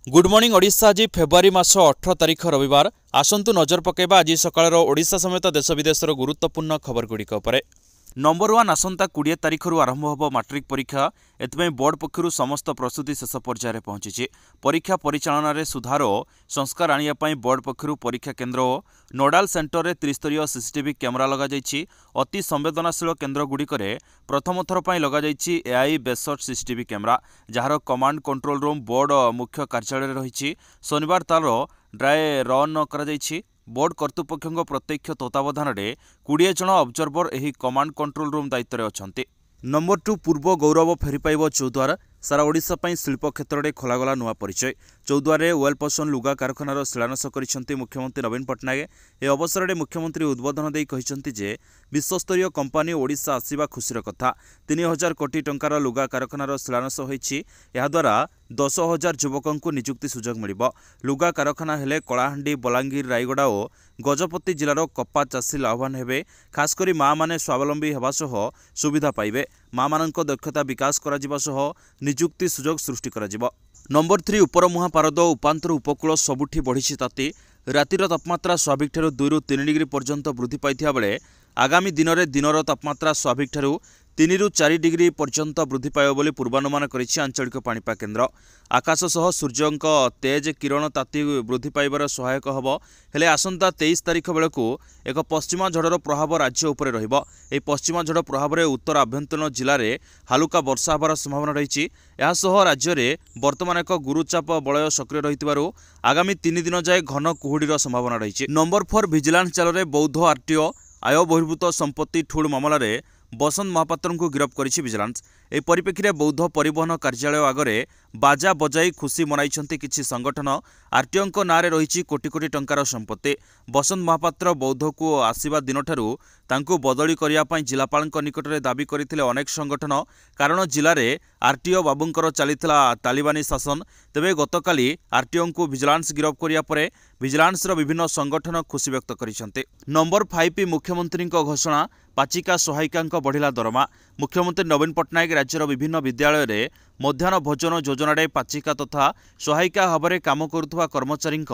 Good morning Odisha. आज February मास 18 तारिख रविवार। आसंतु नजर पकेबा आज सकाळ ओडिशा समेत देश विदेशर गुरुत्वपूर्ण खबर गुड़िक उपर। नंबर 1 आसंता 20 तारिख आरंभ होब मैट्रिक परीक्षा। एथमे बोर्ड पक्षरु समस्त प्रस्तुति शेष पर्यायर पहुंची। परीक्षा परिचालन में सुधार और संस्कार आने बोर्ड पक्षरु परीक्षा केन्द्र और नोडाल सेंटर में त्रिस्तरीय सीसीटीवी कैमेरा लग अति संवेदनशील केन्द्र गुड़िक प्रथम थर पर लग AI based CCTV camera, jar command control room board मुख्य कार्यालय रही। शनिवार तार ड्राए रन कर बोर्ड कर्तृपक्ष प्रत्यक्ष तत्वावधान में 20 जन ऑब्जर्वर एही कमांड कंट्रोल रूम दायित्व में अच्छा। नंबर 2 पूर्व गौरव फेरी पाइब चौद्वार। सारा ओडिशा शिल्प क्षेत्र में खोलागला नुआ परिचय। चौद्वार वेल पसंद लुगा कारखानार शिलान्यास कर मुख्यमंत्री नवीन पट्टनायक। ए अवसर में मुख्यमंत्री उद्बोधन दे कहते विश्वस्तरीय कंपानी ओडिशा आसिबा खुशीर कथा। 3000 कोटी टंकार लुगा कारखानार शिलान्यास होईछि। याद्वारा 10,000 युवकों निजुक्ति सुजोग मिलिबो। लुगा कारखाना हेले कलाहांडी, बलांगीर, रायगड़ा और गजपति जिलार कपा चाषी लाभवान हेबे। खासकरी माँ माने स्वावलंबी हेबा सह सुविधा पाइबे। माँ मानक दक्षता विकास करा जिबा सह निजुक्ति सुजोग सृष्टि करा जिबो। नंबर 3 उपर मुहां पारद उपांतर उपकूल सबुठी बढ़ी ताती। रातिर तापमात्रा स्वाभाविक ठारू 2 ରୁ 3 डिग्री पर्यंत वृद्धि पाइथिया बेले आगामी दिन में दिनर तापमात्रा स्वाभाविक ठारू 3 ରୁ 4 डिग्री पर्यंत वृद्धि पाइब बोली पूर्वानुमान करिछि आंचलिक पाणीपाग केन्द्र। आकाश सह सूर्यंक तेज किरण ताती वृद्धि पाइबार सहायक हब। हेले आसंता 23 तारिख बेलू एक पश्चिमा झड़र प्रभाव राज्य उपर रहिबो। एही पश्चिमा झड़ प्रभाव में उत्तर आभ्यंतरीण जिले में हालुका वर्षा होबार संभावना रही। राज्य में वर्तमान एक गुरुचाप बलय सक्रिय रही आगामी 3 दिन जाए घन कुहुड़ीर संभावना रही। नंबर 4 विजिलेंस जाल बौद्ध आरटीओ आय बहिर्भूत संपत्ति ठुड़ मामला रे बसंत महापात्र को गिरफ्त करिछि विजिलेंस। ए परिप्रेक्षी में बौद्ध परिवहन कार्यालय आगरे बाजा बजाई खुशी मनाइछन्ति किछि संगठन। आरटीओ नारे रही कोटी कोटी टंकार संपत्ति। बसंत महापात्र बौद्ध को आसिबा दिन ठारू तांकु बदली करिया पई जिलापाल निकट में दाबी करथिले अनेक संगठन। कारण जिले में आरटीओ बाबूंकर चलीथिला तालिबानी शासन। तेबे गतकाली आरटीओ को विजिलेंस गिरफ्त करिया परे विजिलेंस विभिन्न संगठन खुशी व्यक्त करिसेंते। नंबर 5 मुख्यमंत्री घोषणा। पाचिका सहायिका बढ़िला दरमा। मुख्यमंत्री नवीन पट्टनायक राज्यर विभिन्न विद्यालय में मध्याह्न भोजन योजना पाचिका तथा सहायिका भाव में काम करुवा कर्मचारी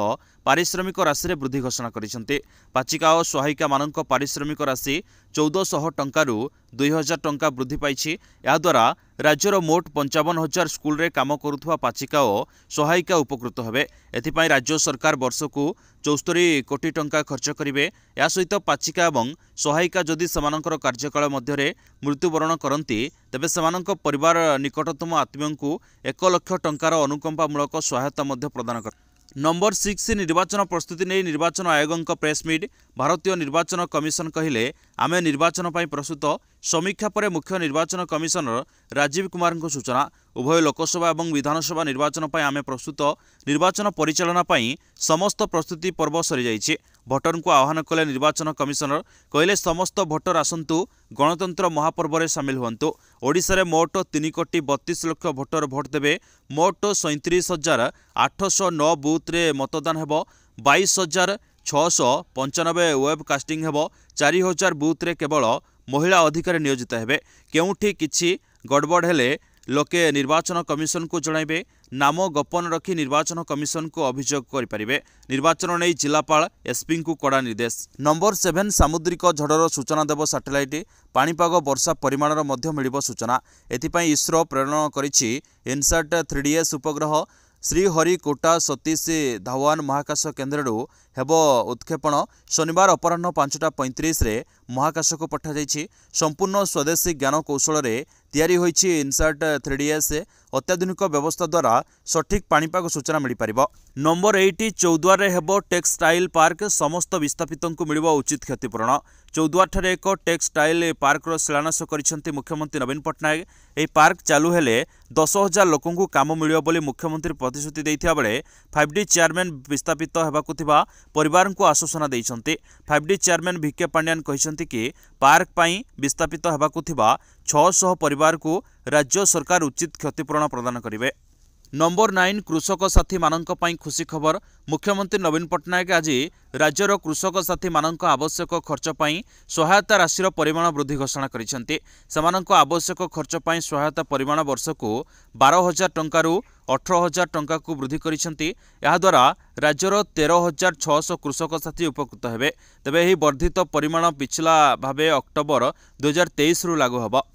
पारिश्रमिक राशि में वृद्धि घोषणा करिसेंते। पाचिका और सहायिका मानक पारिश्रमिक राशि 1400 टंकारु 2000 टंका वृद्धि पाइछि। याद्वारा राज्यर मोट 55,000 स्कूल रे काम करुवा पाचिका और सहायिका उपकृत हेबे। एथिपाई राज्य सरकार वर्ष को 74 कोटी टंका खर्च करिवे। या सहित पाचिका और सहायिका जदि समानकर कार्यकाल मध्य मृत्युवरण करती तेबे समानक परिवार निकटतम आत्मीय को 1 लाख टंकार अनुकंपामूलक सहायता मध्य प्रदान कर। नंबर 6 निर्वाचन प्रस्तुति नहीं निर्वाचन आयोग प्रेस मीट। भारतीय निर्वाचन कमिशन कहिले आमे निर्वाचन पर प्रस्तुत। समीक्षा पर मुख्य निर्वाचन कमिशनर राजीव कुमार को सूचना। उभय लोकसभा और विधानसभा निर्वाचन पर आमे प्रस्तुत। निर्वाचन परिचालना पर समस्त प्रस्तुति पर्व सरी जाइए। भोटर को आह्वान कले निर्वाचन कमिशनर कहले समस्त भोटर आसंतु गणतंत्र महापर्व में सामिल हुंतु। ओडिशा रे मोट 3 कोटी 32 लाख भोटर भोट देवे। मोट 37,809 बूथ रे मतदान हेबो। 22,695 वेब कास्टिंग हेबो। 4,000 बूथ रे केवल महिला अधिकारी नियोजित हेबे। केउठी किछि गड़बड़ हेले लोके निर्वाचन कमिशन को जणाइबे। नाम गोपन रखी निर्वाचन कमिशन को अभियोग करें। निर्वाचन नहीं जिलापाल एसपी को कड़ा निर्देश। नंबर 7 सामुद्रिक झड़र सूचना देव सैटेलाइट। पाणीपाग वर्षा परिमाणर मध्य मिलिब सूचना। एथिपाई इसरो प्रेरण करिछि इनसैट 3DS उपग्रह। श्रीहरिकोटा सतीश धावान महाकाश केन्द्रु हेब उत्क्षेपण। शनिवार अपराह्न 5:35 रे महाकाश को पठा जाइछि। संपूर्ण स्वदेशी ज्ञान कौशल तैयारी होइछि इनसैट 3DS। अत्याधुनिक व्यवस्था द्वारा सठिक पाणीपाग सूचना मिल पारिबो। नंबर 8 चौद्वार रे हेबो टेक्सटाइल पार्क। समस्त विस्थापितों को मिलिबो उचित क्षतिपूरण। चौद्वार ठारे एक टेक्सटाइल पार्कर शिलान्यास करिसेंति मुख्यमंत्री नवीन पट्टनायक। एही पार्क चालू हेले 10,000 लोकों को काम मिलिबो बोली मुख्यमंत्री प्रतिश्रुति दैथिया बेले 5D चेयरमैन विस्थापित हेबाकु थिबा परिवार को आश्वासन दैछन्ति। 5D चेयरमैन भिके पांड्यान कहिसेंति कि पार्क पई विस्थापित हेबाकु थिबा 600 परिवार को राज्य सरकार उचित क्षतिपूरण प्रदान करिवे। नंबर 9 कृषक साथी मानक पई खुशी खबर। मुख्यमंत्री नवीन पट्टनायक आज राज्यर कृषक साथी मानक आवश्यक खर्च पई सहायता राशि परिमाण वृद्धि घोषणा करिसेंती। सेमानक आवश्यक खर्च पई सहायता परिमाण वर्षकु 12,000 टंकारु 18,000 टंका को वृद्धि करिसेंती। एहा द्वारा राज्यर 13,600 कृषक साथी उपकृत हेबे। तेबे एही वर्धित परिमाण पिछला भाबे अक्टोबर 2023 रु लागू हबो।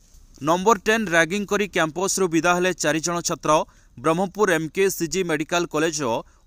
नंबर 10 रैगिंग करी कैंपस रु विदा हेले 4 जण छात्र। Brahmapur MKCG medical college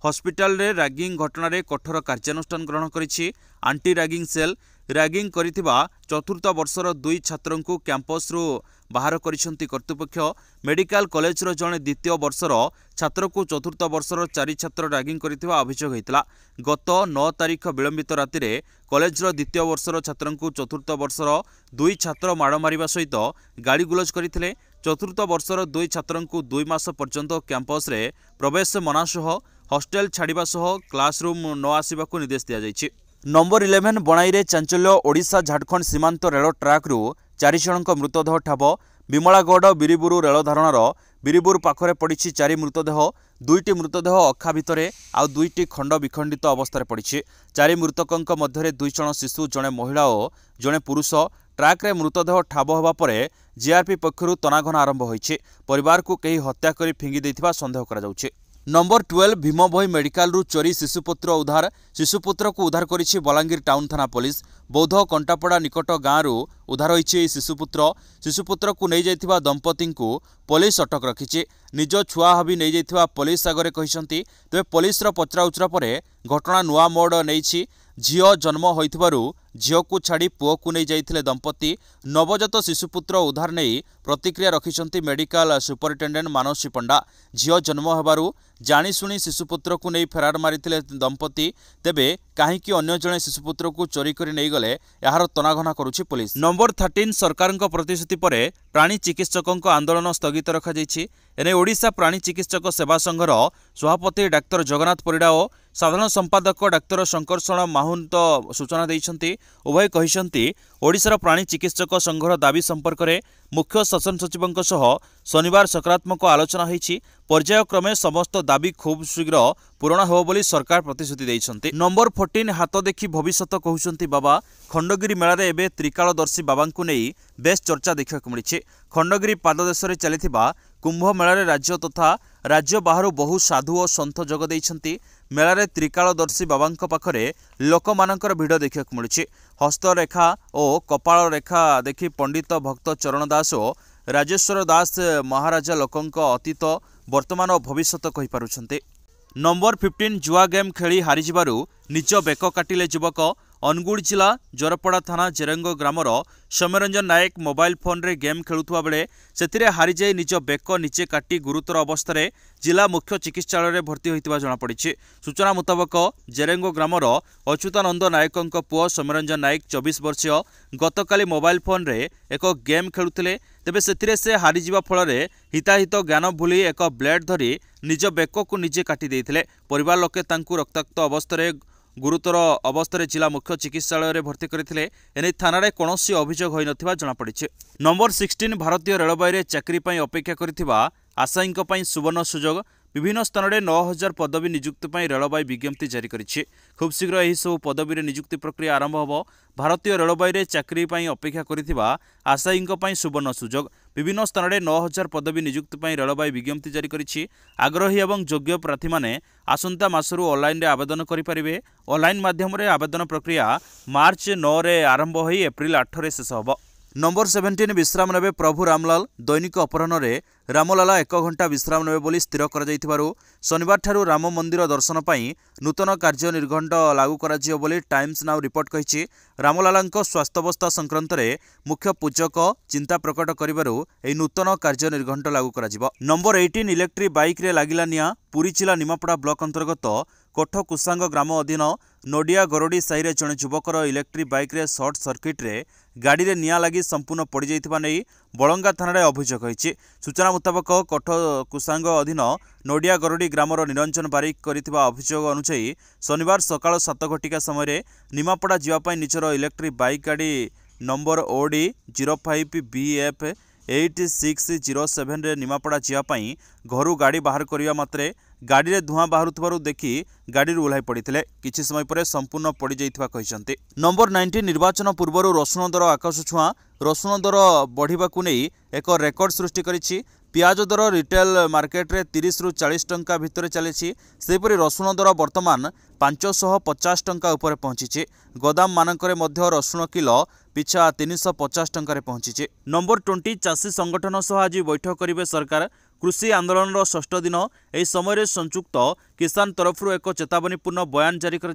hospital रे रैगिंग घटना रे कठोर कार्यानुष्ठान ग्रहण करिछि आंटी रैगिंग सेल। रैगिंग करिथिबा चतुर्थ वर्षर 2 छात्रन को कैंपस रु बाहर करिसेंती कर्तृपक्ष। मेडिकल कॉलेज रो जणे द्वितीय वर्षर छात्र को चतुर्थ वर्षर 4 छात्र रैगिंग करिथिबा अभियोग होइतला। गत 9 तारीख विलंबित राति रे कॉलेज रो द्वितीय वर्षर छात्रन को चतुर्थ वर्षर 2 छात्र माड़ मारिबा सहित गाड़ी गुलज करथिले। चतुर्थ वर्षर 2 छात्रन को 2 मास पर्यंत कैंपस रे प्रवेश मना सह हॉस्टेल छाड़िबा सह क्लासरूम न आसिबाकू निर्देश दिया जायछि। नंबर 11 बणाई रे चांचल्य। ओडिशा झारखंड सीमांत रेल ट्रैक रु 4 जनक मृतदेह ठाब। विमलागढ़ बिरिबुरु रेल धारणार बिरिबुर पाखरे पड़िछि 4 मृतदेह। 2टी मृतदेह अखा भितरे आउ 2टी खंड विखंडित अवस्था पड़िछि। 4 मृतकंक मध्यरे 2 जण शिशु, जणे महिला और जणे पुरुष। ट्रैक रे मृतदेह ठाब होबा परे जीआरपी पक्षरु तनाघना आरंभ होइछि। परिवार को कहीं हत्या करी फिंगी दैथिबा संदेह करा जाउछि। नंबर 12 भीमभोई मेडिकल रु चोरी शिशुपुत्र उद्धार। शिशुपुत्र को उद्धार करिछि बलांगीर टाउन थाना पुलिस। बौद्ध कंटापड़ा निकट गाँव रु उद्धार होइछि शिशुपुत्र। शिशुपुत्र को नहीं जाइथिबा दंपति को पुलिस अटक रखिछि। निज छुआ हबी नहीं जाइथिबा पुलिस आगरे कहिसंती। तेबे पुलिस रो पचराउचरा परे घटना नुआ मोड़ नेइछि। झियो जन्म होइथिबारु झियो को छाड़ी पुओ को नहीं जाइथिले दंपति। नवजात शिशुपुत्र उद्धार नहीं प्रतिक्रिया रखिसंती मेडिकल सुपरिटेंडेंट मानसी पंडा। झियो जन्म होबारु जानीशुणी शिशुपुत्र को नहीं फेरार मारिथिले दंपति। तेबे काहींकि अन्य जणे शिशुपुत्र को चोरी करी नहीं गले यार तनाघना करुछि पुलिस। नंबर 13 सरकारक प्रतिश्रुति परे प्राणी चिकित्सकक आंदोलन स्थगित रखा जाइछि। एने ओडिशा प्राणी चिकित्सक सेवा संघर सभापति डाक्टर जगन्नाथ परिडा और साधारण संपादक डाक्टर शंकर शरण माहुंत सूचना दैछंती। उभय कहिसंती ओडिशार प्राणी चिकित्सक संघर दाबी संपर्क में मुख्य शासन सचिवंक सह शनिवार सकारात्मक आलोचना होइछि। पर्यायक्रमे समस्त दाबी खूब शीघ्र पूरण हो बोली सरकार प्रतिश्रुति दैछंती। नंबर 14 हाथ देखि भविष्यत कहउछंती बाबा। खंडगिरी मेला एबे त्रिकालदर्शी बाबांकु नेई बेस चर्चा देखा मिली। खंडगिरी पाददेश में चलिथिबा कुंभ मेला राज्य तथा राज्य बाहर बहु साधु और सन्थ जोग दैछंती। मेलारे त्रिकालदर्शी बाबांक पाखरे लोकमानंकर भिड़ देखा मिली। हस्तरेखा और कपाल रेखा देखि पंडित भक्त चरण दास और राजेश्वर दास महाराजा लोकंक अतीत वर्तमान और भविष्यत कहि पारुछंती। नंबर 15 जुआ गेम खेली हारिजिबारु निज बेक काटिले युवक। अनुगुड़ जिला जोरपड़ा थाना जेरेंग ग्रामर सौम्यरंजन नायक मोबाइल फोन रे गेम खेलुवा बेले सेतिरे हारी जाई निज बेक नीचे काटी गुरुतर अवस्था जिला मुख्य चिकित्सालय भर्ती होइतिबा जणा पड़िछि। सूचना मुताबक जेरेंग ग्रामर अच्युतानंद नायकंक पुओ सौम्यरंजन नायक 24 वर्षीय गतकाली मोबाइल फोन रे एक गेम खेलुथिले। तेबे सेतिरे से हारी जिबा फल हिताहित ज्ञान भूली एक ब्लेड धरी निज बेक को निजे काटी देइथिले। परिवार लोके तांकु रक्ताक्त अवस्था गुरुतर अवस्था जिला मुख्य चिकित्सालय भर्ती करथिले। एने थाना कौनसी अभियोग होई नथिबा जणा पड़िछि। नंबर 16 भारतीय रेलवे रे चाकरी पई अपेक्षा करथिबा आशायींक पई सुवर्ण सुजोग। विभिन्न स्थान में 9,000 पदवी नियुक्ति पर रेलवे विज्ञप्ति जारी करिछि। खूब शीघ्र यही सब पदवी रे नियुक्ति प्रक्रिया आरंभ होब। भारतीय रेलवे रे चाकरी पई अपेक्षा करथिबा आशायींक पई सुवर्ण सुजोग। विभिन्न स्थान में 9,000 पदवी नियुक्ति पर रेलवे विज्ञप्ति जारी करिछि। आग्रही एवं योग्य प्रार्थी माने आसंता मासरु ऑनलाइन रे आवेदन करि परिबे। ऑनलाइन माध्यम रे आवेदन प्रक्रिया मार्च 9 रे आरंभ होई एप्रिल 8 रे शेष होब। नंबर 17 विश्राम नेबे प्रभु रामलाल। दैनिक अपराह्न रे रामलाला 1 घंटा विश्राम नेबे बोली स्थिर कर जाइथिबारु शनिवार ठारू राम मंदिर दर्शन पई नूतन कार्य निर्घंट लागू कराजियो बोली टाइम्स नाउ रिपोर्ट कहिछि। रामलालांक स्वास्थ्यावस्था संक्रांत रे मुख्य पूजक चिंता प्रकट करिबारु एई नूतन कार्य निर्घंट लागू कराजिबो। नंबर 18 इलेक्ट्रिक बाइक रे लागिला निया। पुरी जिला निमापड़ा ब्लॉक अंतर्गत कोठ कुसांग ग्राम अधीन नोडिया गरोडी साही रे जणे युवकर इलेक्ट्रिक बाइक रे शॉर्ट सर्किट रे गाड़ी रे निया लगी संपूर्ण पड़ जाइथिबा नै बलंगा थाना रे अभियोग होइछि। सूचना मुताबक कोठ कुसांग अधीन नोडिया गरोडी ग्रामर निरंजन बारिक करिथिबा अभियोग अनुसायी शनिवार सकाळ 7 घटिका समय निमापड़ा जीवा पई निजर इलेक्ट्रिक बाइक गाड़ी नंबर OD 05BF 8607 रे निमापड़ा जावाई घर गाड़ी बाहर करने मात्रे गाड़ी रे धुआं बाहर देखि गाड़ी ओह्लाई पड़ते किछि समय पर संपूर्ण पड़ जाइथिबा नंबर 19 निर्वाचन पूर्व रसुण दर आकाश छुआ रसुण दर बढ़ा नहीं एक रेकर्ड सृष्टि करिछि। पियाज दर रिटेल मार्केट रे 30 रु 40 टंका भितर चली सेपरी रसुण दर वर्तमान 550 टंका उपर पहुंची। गोदाम मानकरे मध्य रसुण किलो पिछा 350 टंका पहुंची। नंबर 20 चाषी संगठन सह आज बैठक करेंगे सरकार। कृषि आंदोलन षष्ठ दिन एही समय संयुक्त किसान तरफ एक चेतावनीपूर्ण बयान जारी कर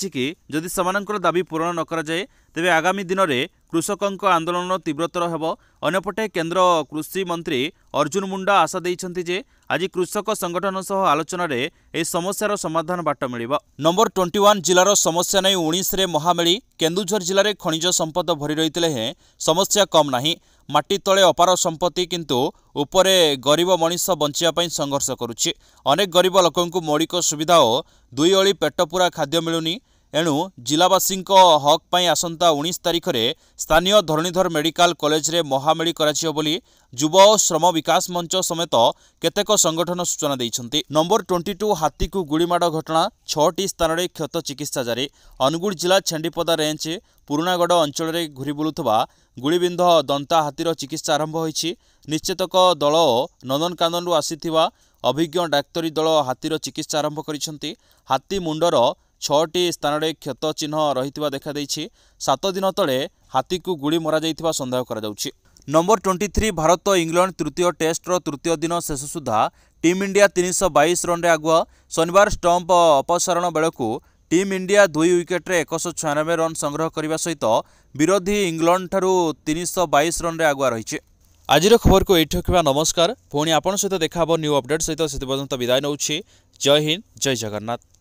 कि जदि समानकर दाबी पूरण न करा जाए तेबे आगामी दिन में कृषकों आंदोलन तीव्रतर हेबो। अन्यपटे केंद्र कृषि मंत्री अर्जुन मुंडा आशा देइछन्ति जे आज कृषक संगठन सह आलोचना रे एही समस्यार समाधान बाट मिलिबो। नंबर 21 जिलार समस्या नहीं 19 रे महामेली। केन्दुझर जिले में खनिज संपद भरी रही हैं समस्या कम नहीं। माटी तले अपार संपत्ति किंतु उपरे गरीब मनीष बंचिया संघर्ष करुछि। अनेक गरीब लोकंकु मौलिक सुविधा और दुई ओली पेट पूरा खाद्य मिलुनी। एणु जिलावासी हक पाई आसंता 19 तारिख में स्थानीय धरणीधर मेडिकल कॉलेज रे महामेली कराजियो बोली युव और श्रम विकास मंच समेत केतेक संगठन सूचना देइछन्ति। नंबर 22 हाथी को गुड़ीमाड़ घटना 6टी स्थान में क्षत चिकित्सा जारी। अनुगुल जिला छेंडीपदा रेंज पुरागढ़ अंचल में घूरी बुलुवा गुड़ीबिंध दंता हाथीर चिकित्सा आरंभ होइछि। निश्चितक दल नंदनकानन आसीथिबा अभिज्ञ डाक्तरी दल हाथीर चिकित्सा आरंभ करिसेंति। हाथी मुंडर 6टी स्थान में क्षत चिन्ह रही देखा 7 दिन तले हाथी को गुड़ी मरा जाइथिबा संदेह करा जाउछि। नंबर 23 भारत इंग्लैंड तृतीय टेस्टर तृतीय दिन शेष सुधा टीम इंडिया 322 रन आगुआ। शनिवार स्टंप अपसारण बेलू टीम इंडिया 2 विकेट रे 196 रन संग्रह करने सहित विरोधी इंग्लैंड ठारू 322 रन आगुआ रही। आज खबर को एठी रखिबा। नमस्कार। पुणी आपण सहित देखा न्यू अपडेट सहित से पर्यंत विदाय नउछि। जय हिंद जय जगन्नाथ।